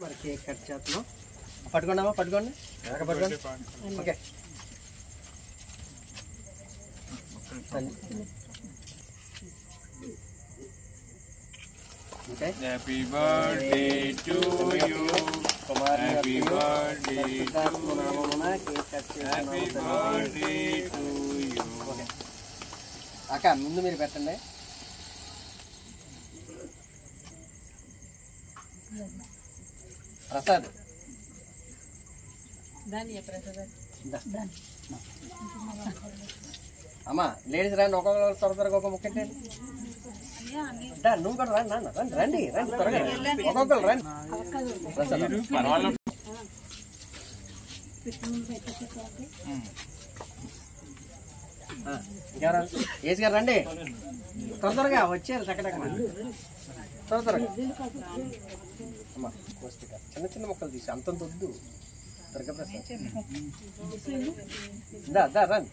మరి cake cut చేస్తున్నాం. పట్టుకోండి పట్టుకోండి okay. Happy birthday to you. Happy birthday to you. Happy birthday to you. అక్క ముందు మీరు పెట్టండి. ప్రసాద్ అమ్మా లేడీస్ రండి, ఒక్కొక్కరు త్వరగా ఒక ముక్కెట్టండి. నువ్వు కూడా రండి రండి రండి రండి త్వరగా ఒక్కొక్కరు రండి. ఏసి గారు రండి త్వరగా వచ్చారు చక్కడక్క త్వరగా అమ్మా. చిన్న చిన్న మొక్కలు తీసి అంతంత వద్దు. త్వరగా ప్రసాద్ రండి.